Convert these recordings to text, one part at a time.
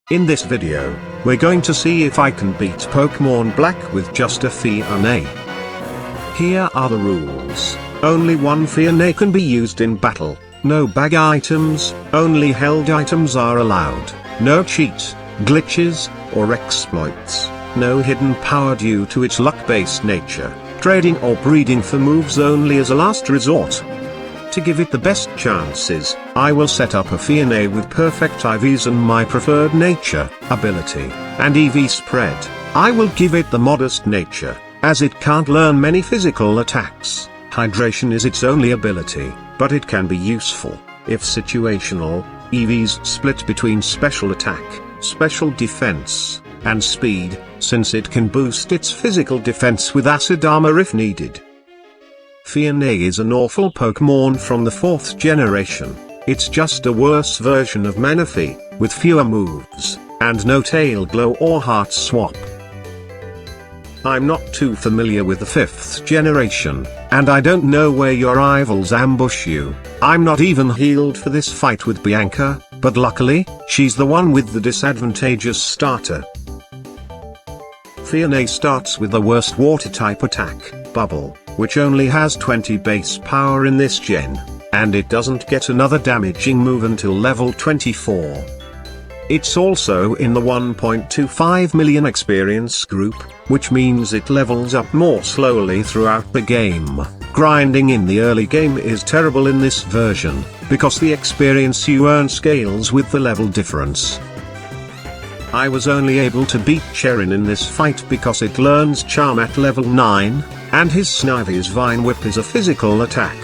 In this video, we're going to see if I can beat Pokémon Black with just a Phione. Here are the rules. Only one Phione can be used in battle, no bag items, only held items are allowed, no cheats, glitches, or exploits, no hidden power due to its luck-based nature, trading or breeding for moves only as a last resort. To give it the best chances, I will set up a Phione with perfect IVs and my preferred nature, ability, and EV spread. I will give it the modest nature, as it can't learn many physical attacks. Hydration is its only ability, but it can be useful, if situational. EVs split between special attack, special defense, and speed, since it can boost its physical defense with acid armor if needed. Phione is an awful Pokémon from the 4th generation. It's just a worse version of Manaphy, with fewer moves, and no tail glow or heart swap. I'm not too familiar with the 5th generation, and I don't know where your rivals ambush you. I'm not even healed for this fight with Bianca, but luckily, she's the one with the disadvantageous starter. Phione starts with the worst water-type attack, Bubble, which only has 20 base power in this gen, and it doesn't get another damaging move until level 24. It's also in the 1.25 million experience group, which means it levels up more slowly throughout the game. Grinding in the early game is terrible in this version, because the experience you earn scales with the level difference. I was only able to beat Cherin in this fight because it learns Charm at level 9, and his Snivy's Vine Whip is a physical attack.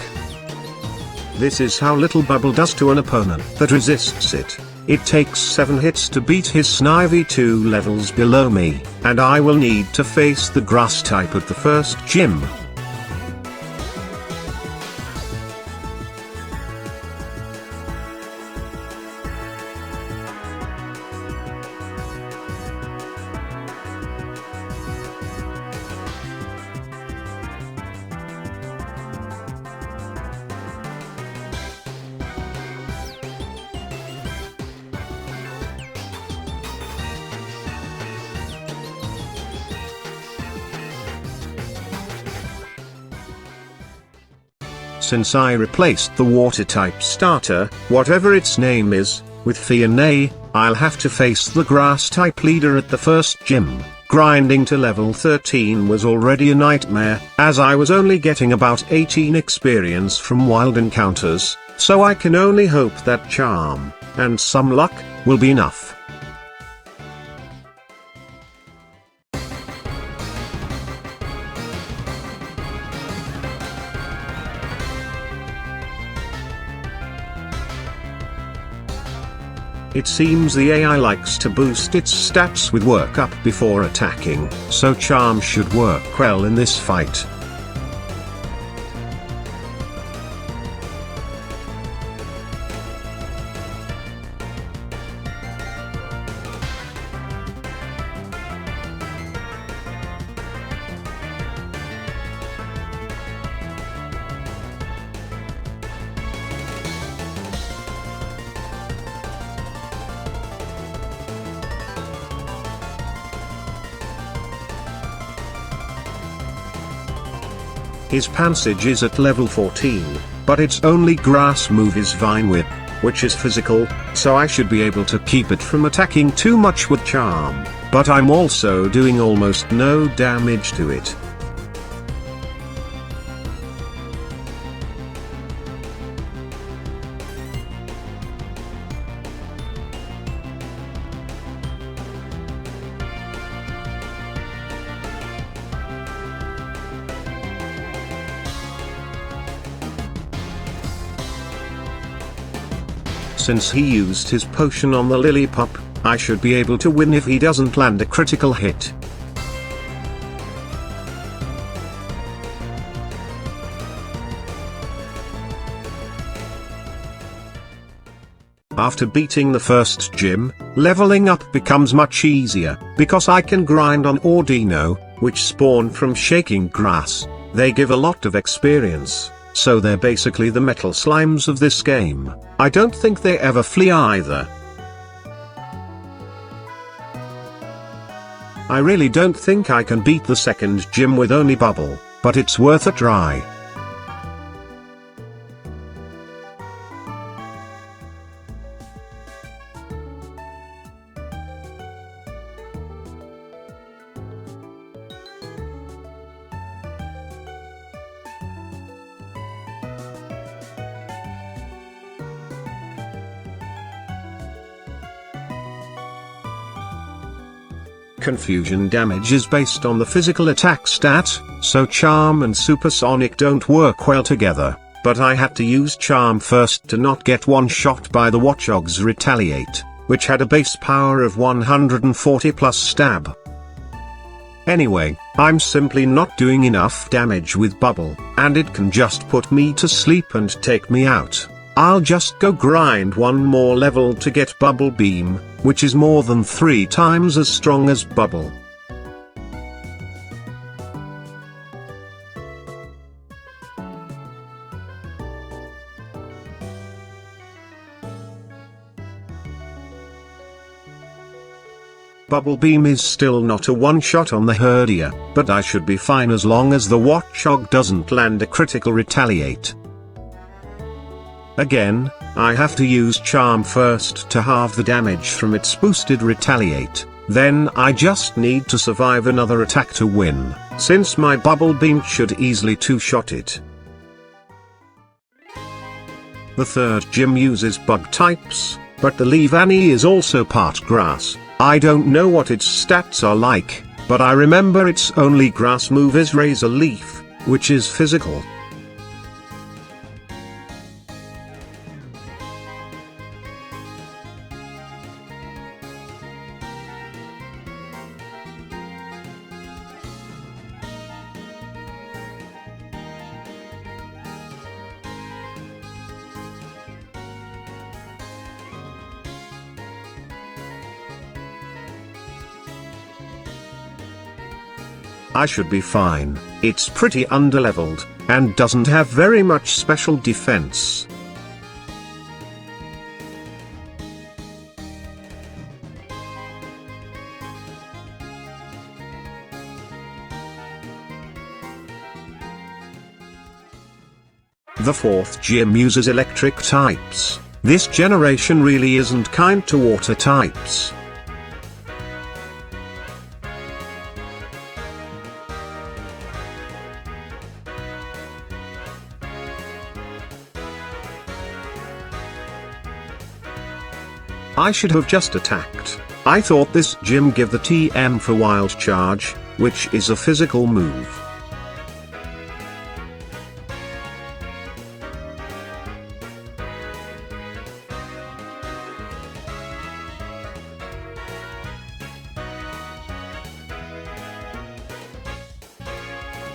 This is how little Bubble does to an opponent that resists it. It takes 7 hits to beat his Snivy 2 levels below me, and I will need to face the grass type at the first gym. Since I replaced the water-type starter, whatever its name is, with Phione, I'll have to face the grass-type leader at the first gym. Grinding to level 13 was already a nightmare, as I was only getting about 18 experience from wild encounters, so I can only hope that Charm, and some luck, will be enough. It seems the AI likes to boost its stats with workup before attacking, so Charm should work well in this fight. His Passage is at level 14, but its only grass move is Vine Whip, which is physical, so I should be able to keep it from attacking too much with Charm, but I'm also doing almost no damage to it. Since he used his potion on the Lillipup, I should be able to win if he doesn't land a critical hit. After beating the first gym, leveling up becomes much easier, because I can grind on Ordino, which spawn from shaking grass. They give a lot of experience. so they're basically the metal slimes of this game. I don't think they ever flee either. I really don't think I can beat the second gym with only bubble, but it's worth a try. Confusion damage is based on the physical attack stat, so Charm and Supersonic don't work well together, but I had to use Charm first to not get one-shot by the Watchog's Retaliate, which had a base power of 140 plus stab. Anyway, I'm simply not doing enough damage with Bubble, and it can just put me to sleep and take me out. I'll just go grind one more level to get Bubble Beam, which is more than 3 times as strong as Bubble. Bubble Beam is still not a one-shot on the Herdia, but I should be fine as long as the Watchog doesn't land a critical Retaliate. Again, I have to use Charm first to halve the damage from its boosted Retaliate, then I just need to survive another attack to win, since my Bubble Beam should easily two-shot it. The third gym uses bug types, but the Leavanny is also part grass. I don't know what its stats are like, but I remember its only grass move is Razor Leaf, which is physical. I should be fine. It's pretty underleveled, and doesn't have very much special defense. The fourth gym uses electric types. This generation really isn't kind to water types. I should have just attacked. I thought this gym give the TM for Wild Charge, which is a physical move.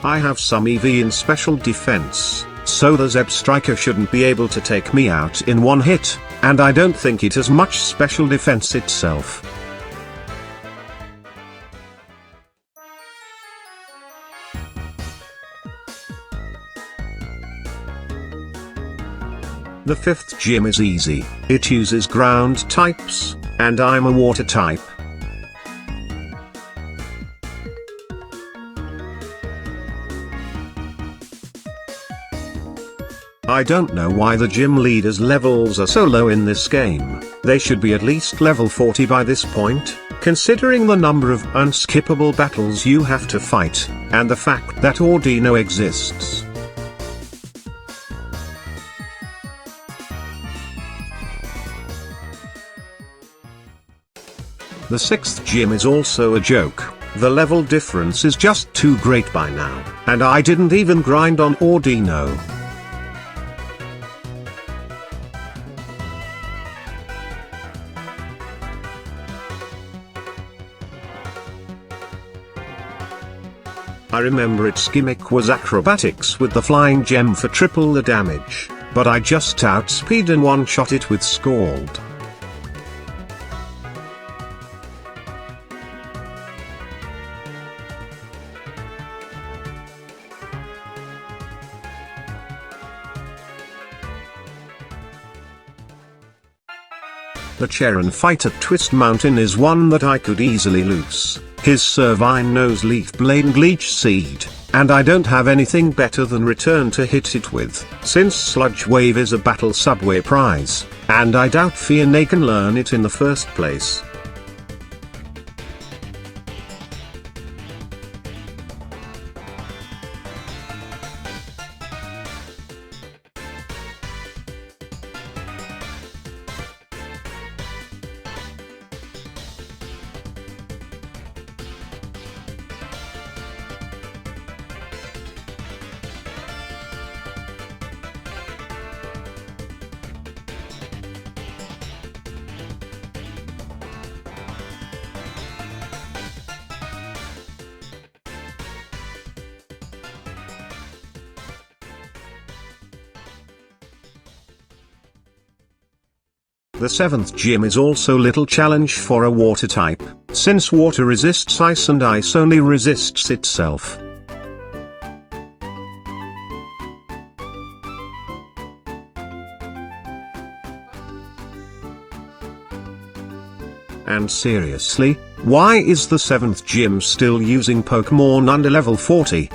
I have some EV in special defense, so the Zeb Striker shouldn't be able to take me out in one hit, and I don't think it has much special defense itself. The fifth gym is easy. It uses ground types, and I'm a water type. I don't know why the gym leaders' levels are so low in this game. They should be at least level 40 by this point, considering the number of unskippable battles you have to fight, and the fact that Audino exists. The sixth gym is also a joke. The level difference is just too great by now, and I didn't even grind on Audino. I remember its gimmick was acrobatics with the flying gem for triple the damage, but I just outspeed and one-shot it with Scald. The Cheran fight at Twist Mountain is one that I could easily lose. His Servine knows Leaf Blade and Leech Seed, and I don't have anything better than Return to hit it with, since Sludge Wave is a battle subway prize, and I doubt Phione can learn it in the first place. The 7th gym is also little challenge for a water type, since water resists ice and ice only resists itself. And seriously, why is the 7th gym still using Pokémon under level 40?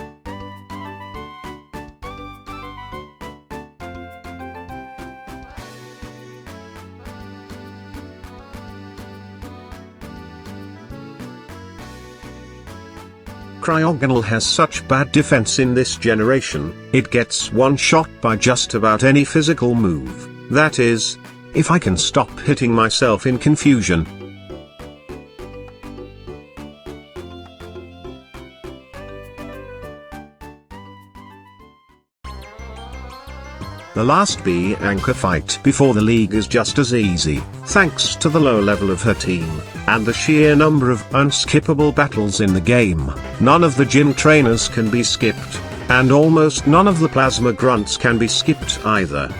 Cryogonal has such bad defense in this generation, it gets one-shot by just about any physical move, that is, if I can stop hitting myself in confusion. The last Bianca fight before the league is just as easy, thanks to the low level of her team, and the sheer number of unskippable battles in the game. None of the gym trainers can be skipped, and almost none of the plasma grunts can be skipped either.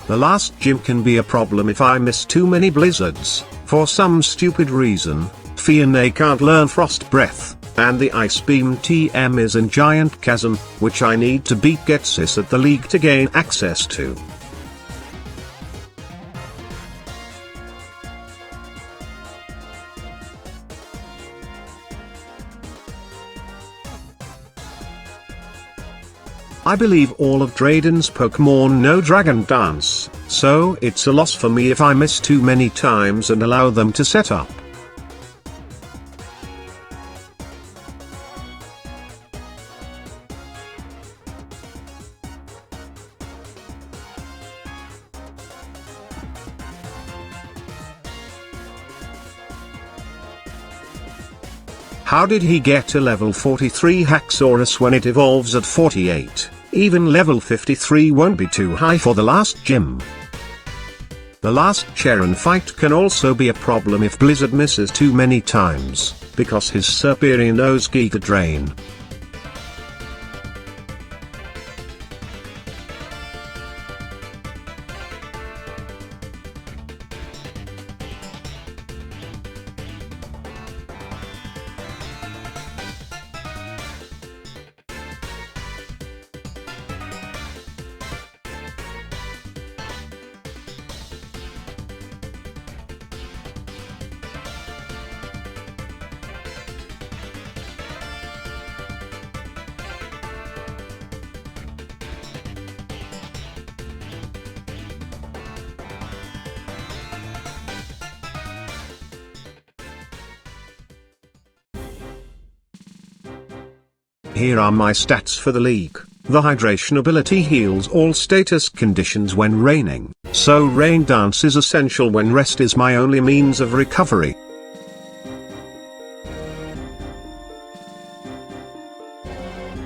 The last gym can be a problem if I miss too many blizzards. For some stupid reason, Phione can't learn Frost Breath, and the Ice Beam TM is in Giant Chasm, which I need to beat Getsis at the league to gain access to. I believe all of Drayden's Pokémon know Dragon Dance, so it's a loss for me if I miss too many times and allow them to set up. How did he get a level 43 Haxorus when it evolves at 48? Even level 53 won't be too high for the last gym. The last Cheran fight can also be a problem if Blizzard misses too many times, because his Serperior knows Giga Drain. Here are my stats for the league. The hydration ability heals all status conditions when raining. so rain dance is essential when rest is my only means of recovery.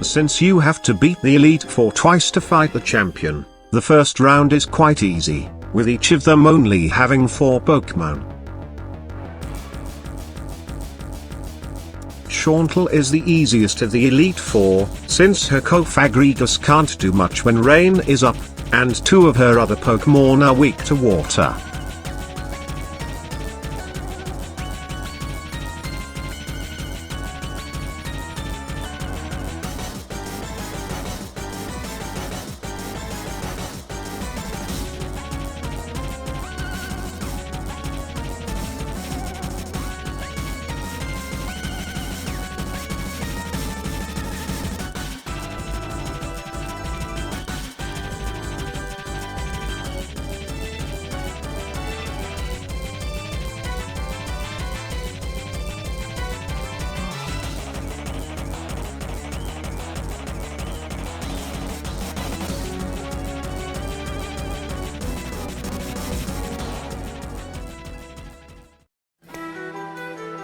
Since you have to beat the Elite Four twice to fight the champion, the first round is quite easy, with each of them only having 4 Pokémon. Shauntle is the easiest of the Elite Four, since her Cofagrigus can't do much when rain is up, and 2 of her other Pokémon are weak to water.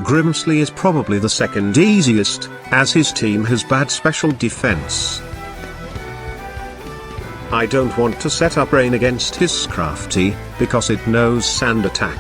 Grimsley is probably the second easiest, as his team has bad special defense. I don't want to set up rain against his Scrafty, because it knows sand attack.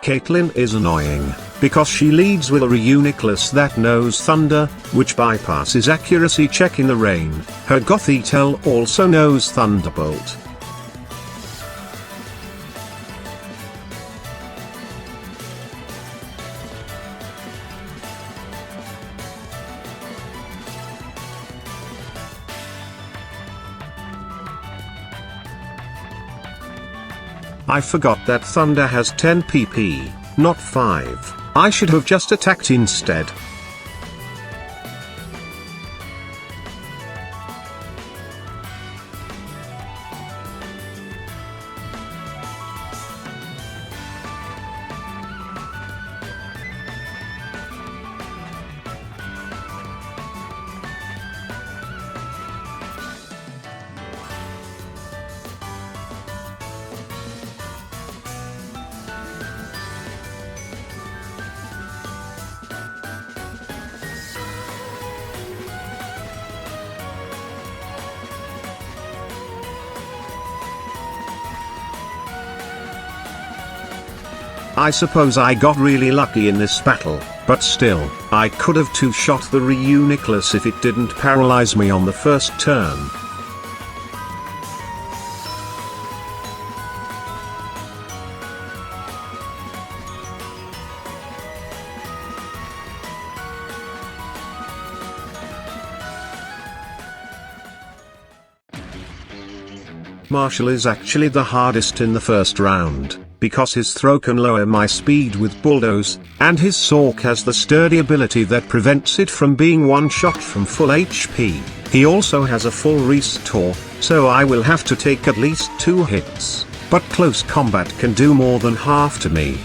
Caitlyn is annoying, because she leads with a Reuniclus that knows Thunder, which bypasses accuracy check in the rain. Her Gothitelle also knows Thunderbolt. I forgot that Thunder has 10 PP, not 5. I should have just attacked instead. I suppose I got really lucky in this battle, but still, I could have two-shot the Reuniclus if it didn't paralyze me on the first turn. Marshall is actually the hardest in the first round, because his throw can lower my speed with Bulldoze, and his Sork has the sturdy ability that prevents it from being one-shot from full HP. He also has a full restore, so I will have to take at least 2 hits, but close combat can do more than half to me.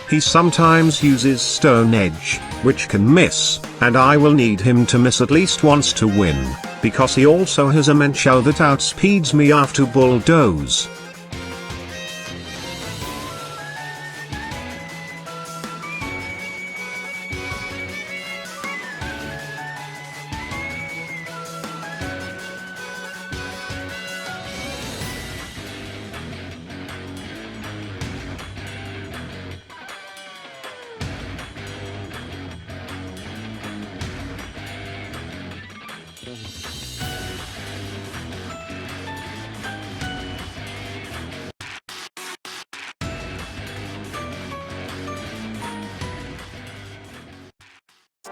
He sometimes uses Stone Edge, which can miss, and I will need him to miss at least once to win, because he also has a Manchow that outspeeds me after Bulldoze.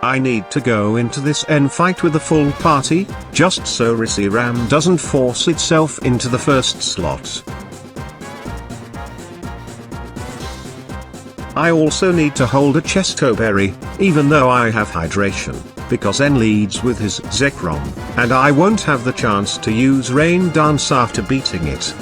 I need to go into this end fight with a full party, just so Reshiram doesn't force itself into the first slot. I also need to hold a Chesto Berry, even though I have hydration, because N leads with his Zekrom, and I won't have the chance to use Rain Dance after beating it.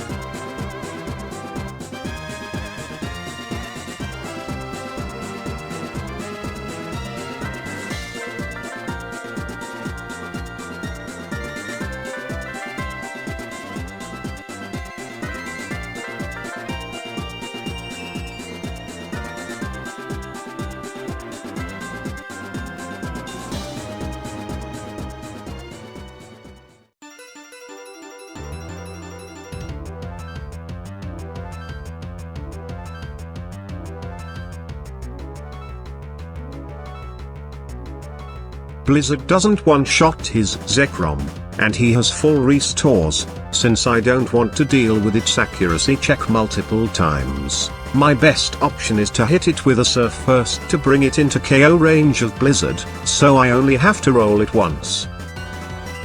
Blizzard doesn't one-shot his Zekrom, and he has full restores. Since I don't want to deal with its accuracy check multiple times, my best option is to hit it with a Surf first to bring it into KO range of Blizzard, so I only have to roll it once.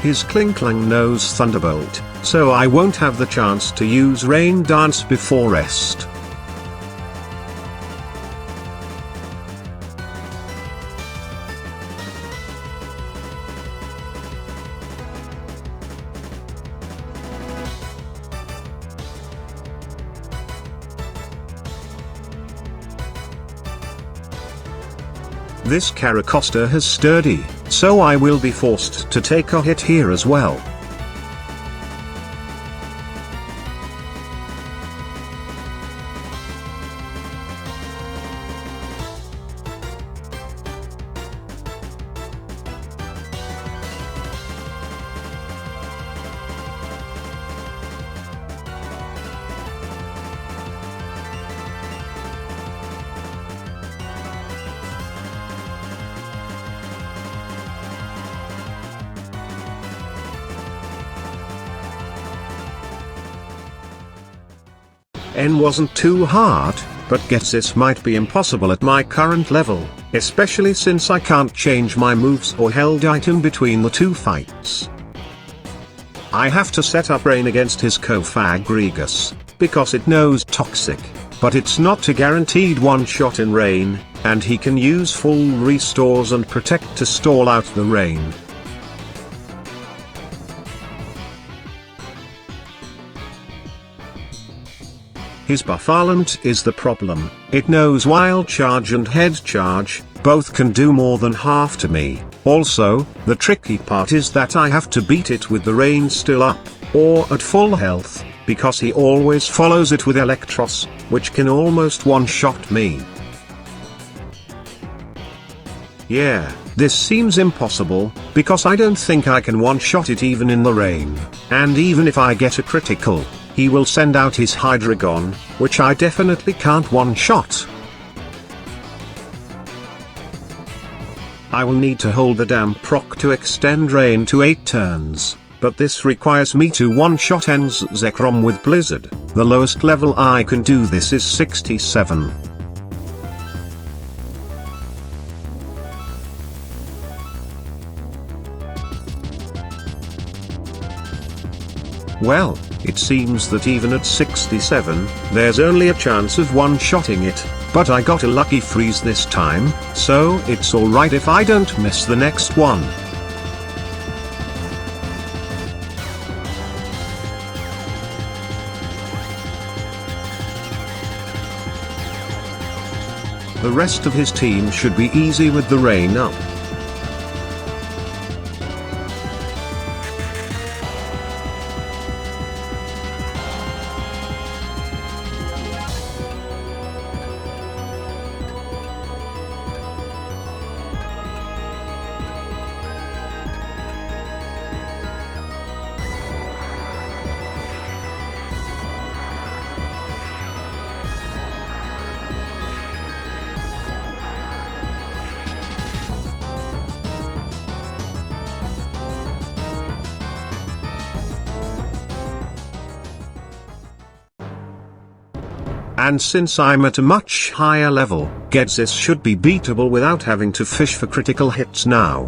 His Klinklang knows Thunderbolt, so I won't have the chance to use Rain Dance before rest. This Caracosta has sturdy, so I will be forced to take a hit here as well. N wasn't too hard, but guess this might be impossible at my current level, especially since I can't change my moves or held item between the two fights. I have to set up Rain against his Cofagrigus, because it knows Toxic, but it's not a guaranteed one-shot in Rain, and he can use full restores and Protect to stall out the Rain. His Buffalant is the problem. It knows Wild Charge and Head Charge, both can do more than half to me. Also, the tricky part is that I have to beat it with the Rain still up, or at full health, because he always follows it with Electros, which can almost one-shot me. Yeah, this seems impossible, because I don't think I can one-shot it even in the Rain, and even if I get a critical, he will send out his Hydreigon, which I definitely can't one-shot. I will need to hold the damn proc to extend Rain to 8 turns, but this requires me to one-shot N's Zekrom with Blizzard. The lowest level I can do this is 67. Well, it seems that even at 67, there's only a chance of one-shotting it, but I got a lucky freeze this time, so it's alright if I don't miss the next one. The rest of his team should be easy with the Rain up. and since I'm at a much higher level, Gedzis should be beatable without having to fish for critical hits now.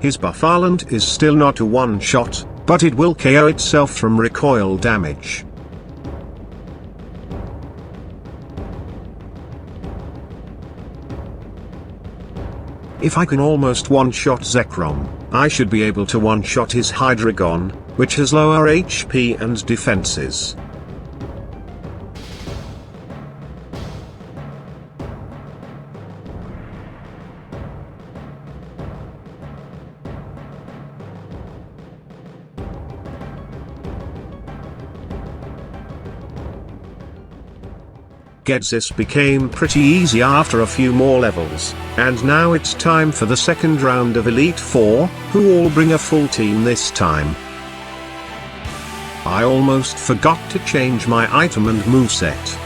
His Buffalo is still not a one-shot, but it will KO itself from recoil damage. If I can almost one-shot Zekrom, I should be able to one-shot his Hydreigon, which has lower HP and defenses. Gedzis became pretty easy after a few more levels, and now it's time for the second round of Elite Four, who all bring a full team this time. I almost forgot to change my item and moveset.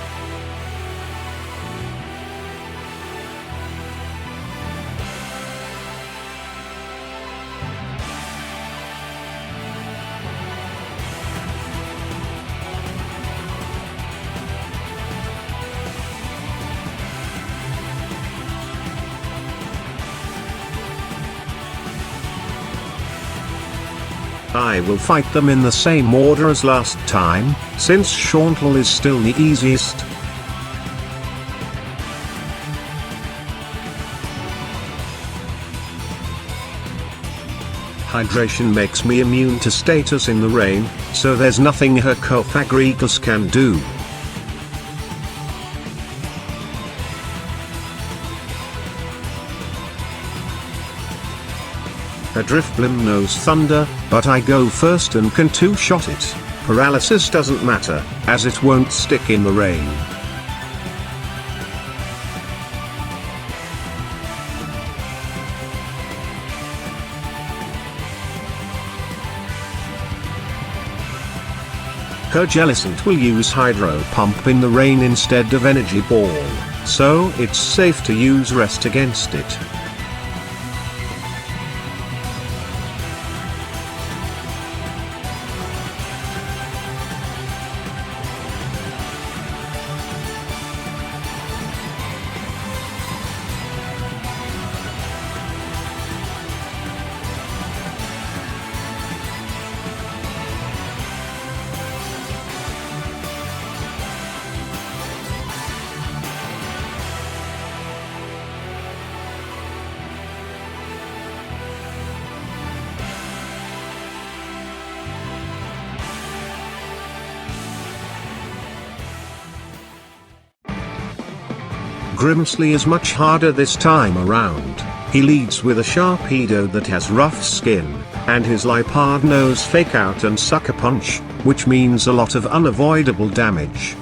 I will fight them in the same order as last time, since Shauntle is still the easiest. Hydration makes me immune to status in the rain, so there's nothing her Cofagrigus can do. Her Drifblim knows thunder, but I go first and can two-shot it. Paralysis doesn't matter, as it won't stick in the rain. Her Jellicent will use Hydro Pump in the rain instead of Energy Ball, so it's safe to use Rest against it. Grimsley is much harder this time around. He leads with a Sharpedo that has rough skin, and his Liepard knows Fake Out and Sucker Punch, which means a lot of unavoidable damage.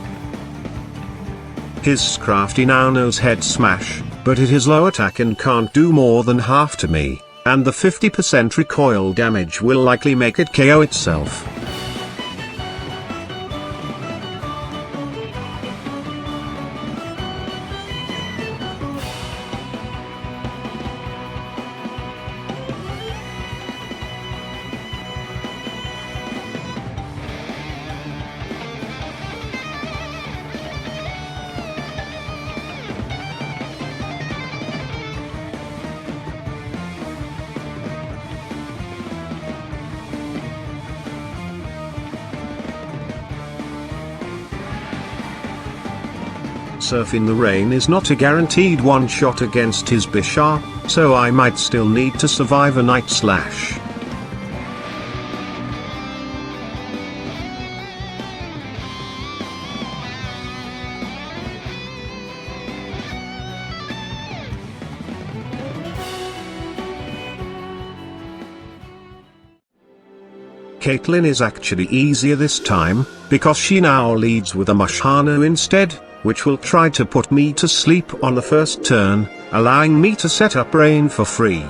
His Scrafty now knows Head Smash, but it is low attack and can't do more than half to me, and the 50% recoil damage will likely make it KO itself. Surf in the Rain is not a guaranteed one-shot against his Bisharp, so I might still need to survive a Night Slash. Caitlyn is actually easier this time, because she now leads with a Mushano instead, which will try to put me to sleep on the first turn, allowing me to set up rain for free.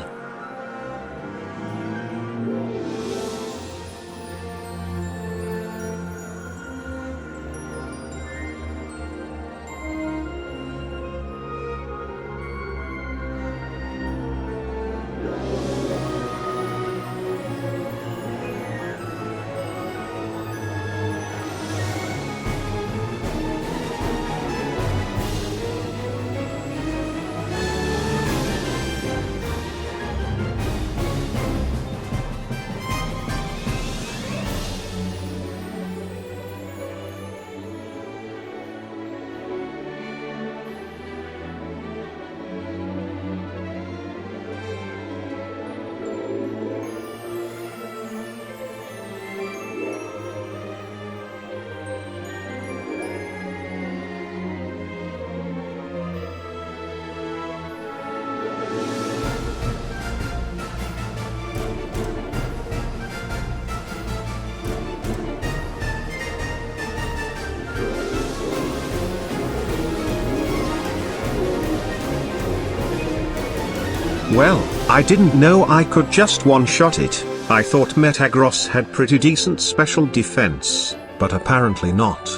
Well, I didn't know I could just one-shot it. I thought Metagross had pretty decent special defense, but apparently not.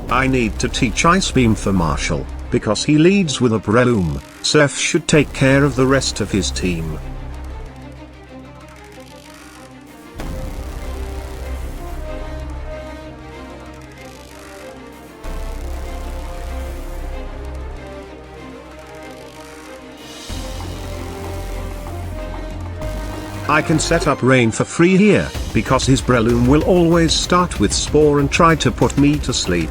I need to teach Ice Beam for Marshall, because he leads with a Breloom. Surf should take care of the rest of his team. I can set up Rain for free here, because his Breloom will always start with Spore and try to put me to sleep.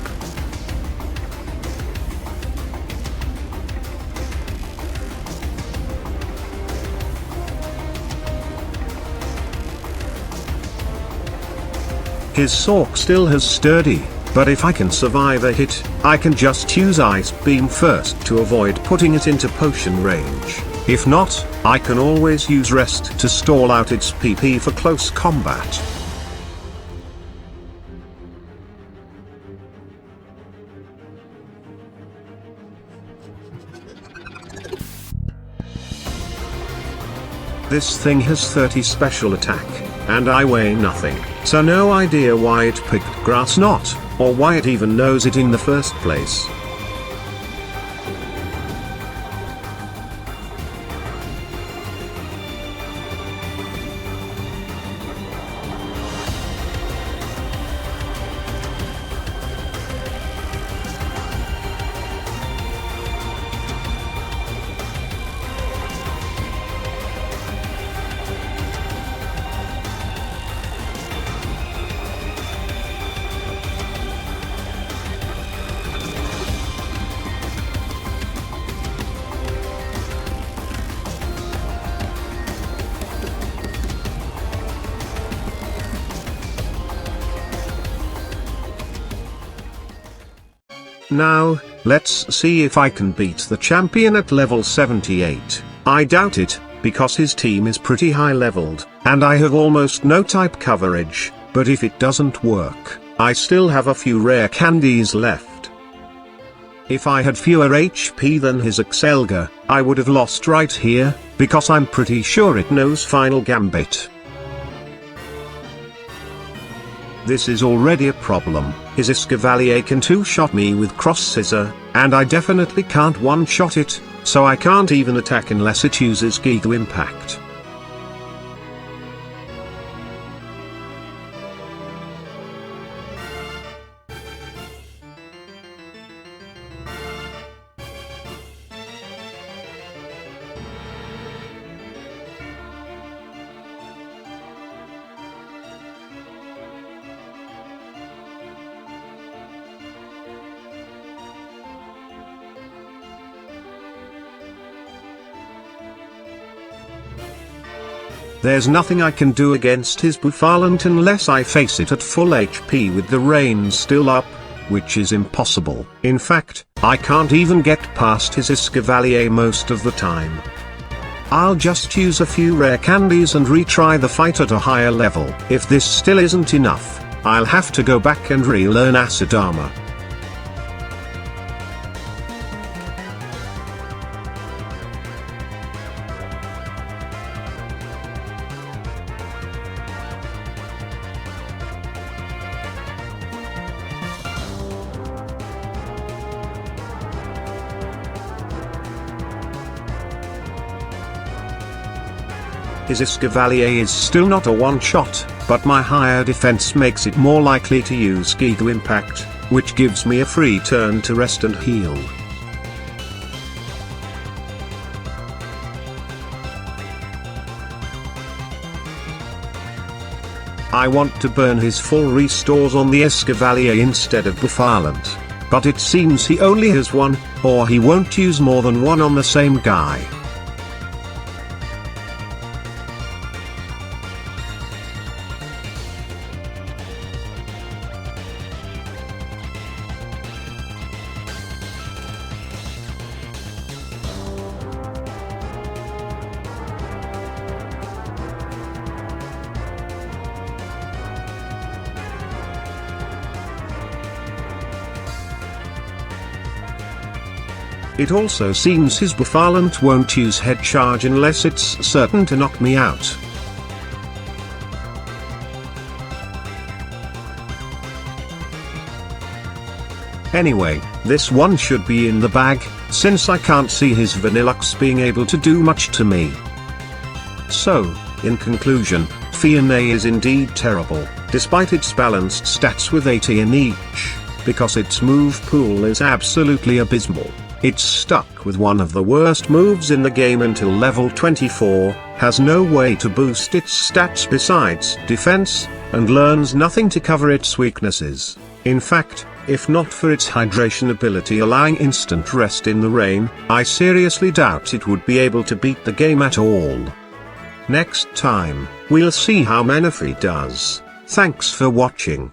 His Sork still has Sturdy, but if I can survive a hit, I can just use Ice Beam first to avoid putting it into potion range. If not, I can always use Rest to stall out its PP for close combat. This thing has 30 special attack, and I weigh nothing, so no idea why it picked Grass Knot, or why it even knows it in the first place. Now, let's see if I can beat the champion at level 78. I doubt it, because his team is pretty high leveled, and I have almost no type coverage, but if it doesn't work, I still have a few rare candies left. If I had fewer HP than his Excelga, I would have lost right here, because I'm pretty sure it knows Final Gambit. This is already a problem. His Escavalier can two-shot me with Cross Scissor, and I definitely can't one-shot it, so I can't even attack unless it uses Giga Impact. There's nothing I can do against his Buffalant unless I face it at full HP with the rain still up, which is impossible. In fact, I can't even get past his Escavalier most of the time. I'll just use a few rare candies and retry the fight at a higher level. If this still isn't enough, I'll have to go back and relearn Acid Armor. His Escavalier is still not a one-shot, but my higher defense makes it more likely to use Giga Impact, which gives me a free turn to rest and heal. I want to burn his full restores on the Escavalier instead of Buffalant, but it seems he only has one, or he won't use more than one on the same guy. It also seems his Eviolite won't use head charge unless it's certain to knock me out. Anyway, this one should be in the bag, since I can't see his Vanillux being able to do much to me. So, in conclusion, Phione is indeed terrible, despite its balanced stats with 80 in each, because its move pool is absolutely abysmal. It's stuck with one of the worst moves in the game until level 24, has no way to boost its stats besides defense, and learns nothing to cover its weaknesses. In fact, if not for its hydration ability allowing instant rest in the rain, I seriously doubt it would be able to beat the game at all. Next time, we'll see how Manaphy does. Thanks for watching.